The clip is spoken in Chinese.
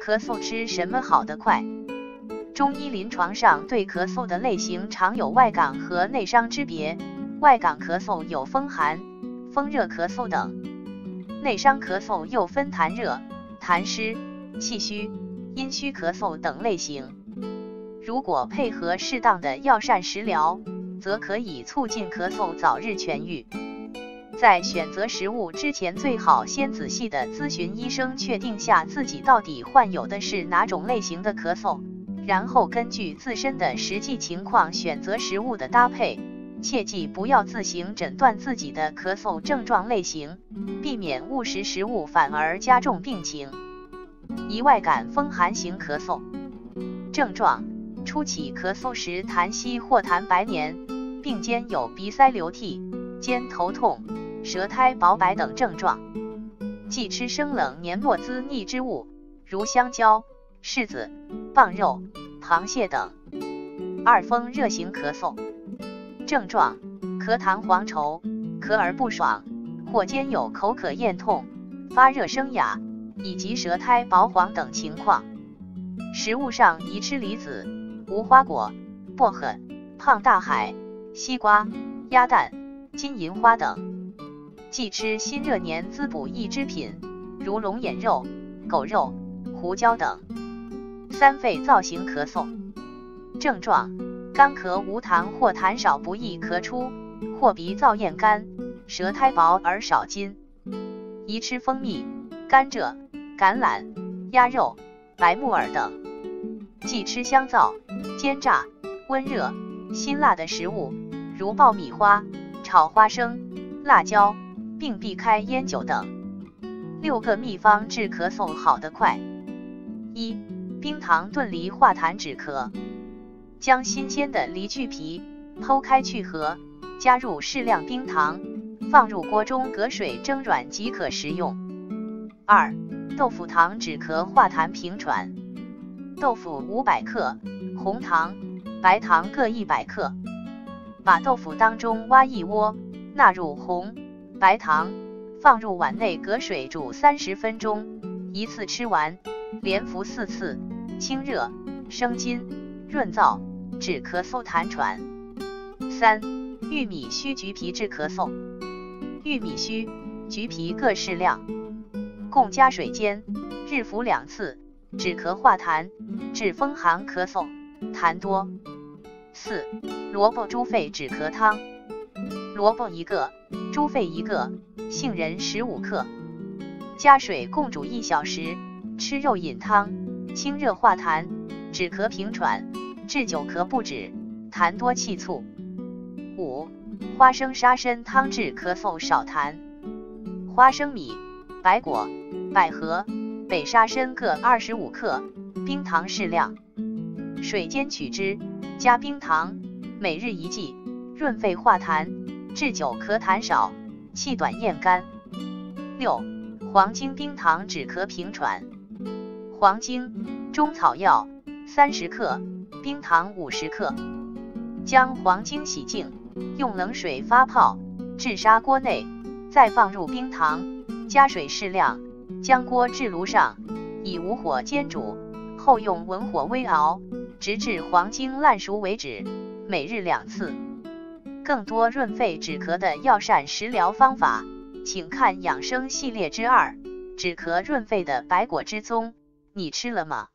咳嗽吃什么好得快？中医临床上对咳嗽的类型常有外感和内伤之别。外感咳嗽有风寒、风热咳嗽等，内伤咳嗽又分痰热、痰湿、气虚、阴虚咳嗽等类型。如果配合适当的药膳食疗，则可以促进咳嗽早日痊愈。在选择食物之前，最好先仔细地咨询医生，确定下自己到底患有的是哪种类型的咳嗽，然后根据自身的实际情况选择食物的搭配。切记不要自行诊断自己的咳嗽症状类型，避免误食食物反而加重病情。一、外感风寒型咳嗽。症状：初起咳嗽时痰稀或痰白黏，并兼有鼻塞流涕、兼头痛、舌苔薄白等症状。忌吃生冷黏糯滋腻之物，如香蕉、柿子、蚌肉、螃蟹等。二、风热型咳嗽。症状：咳痰黄稠，咳而不爽，或兼有口渴咽痛、发热生哑以及舌苔薄黄等情况。食物上宜吃梨子、无花果、薄荷、胖大海、西瓜、鸭蛋、金银花等。忌吃辛热黏滋补益之品，如龙眼肉、狗肉、胡椒等。三、肺燥型咳嗽。症状：干咳无痰或痰少不易咳出，或鼻燥咽干，舌苔薄而少津。宜吃蜂蜜、甘蔗、橄榄、鸭肉、白木耳等。忌吃香皂、煎炸、温热、辛辣的食物，如爆米花、炒花生、辣椒，并避开烟酒等。6个秘方治咳嗽好得快。1. 冰糖炖梨化痰止咳。将新鲜的梨去皮，剖开去核，加入适量冰糖，放入锅中隔水蒸软即可食用。2. 豆腐糖止咳化痰平喘。豆腐500克，红糖、白糖各100克。把豆腐当中挖一窝，纳入红、白糖，放入碗内隔水煮30分钟，一次吃完，连服4次，清热、生津、润燥，治咳嗽痰喘。3. 玉米须橘皮治咳嗽。玉米须、橘皮各适量，共加水煎，日服2次，止咳化痰，治风寒咳嗽，痰多。4. 萝卜猪肺止咳汤。萝卜1个，猪肺1个，杏仁15克，加水共煮1小时，吃肉饮汤，清热化痰，止咳平喘，治久咳不止，痰多气促。5. 花生沙参汤治咳嗽少痰。花生米、白果、百合、北沙参各25克，冰糖适量，水煎取汁，加冰糖，每日1剂，润肺化痰，治久咳痰少，气短咽干。6. 黄精冰糖止咳平喘。黄精，中草药，30克，冰糖50克。将黄精洗净，用冷水发泡，置砂锅内，再放入冰糖，加水适量，将锅置炉上，以无火煎煮，后用文火煨熬，直至黄精烂熟为止，每日2次。更多润肺止咳的药膳食疗方法，请看养生系列之2，止咳润肺的百果之宗，你吃了吗？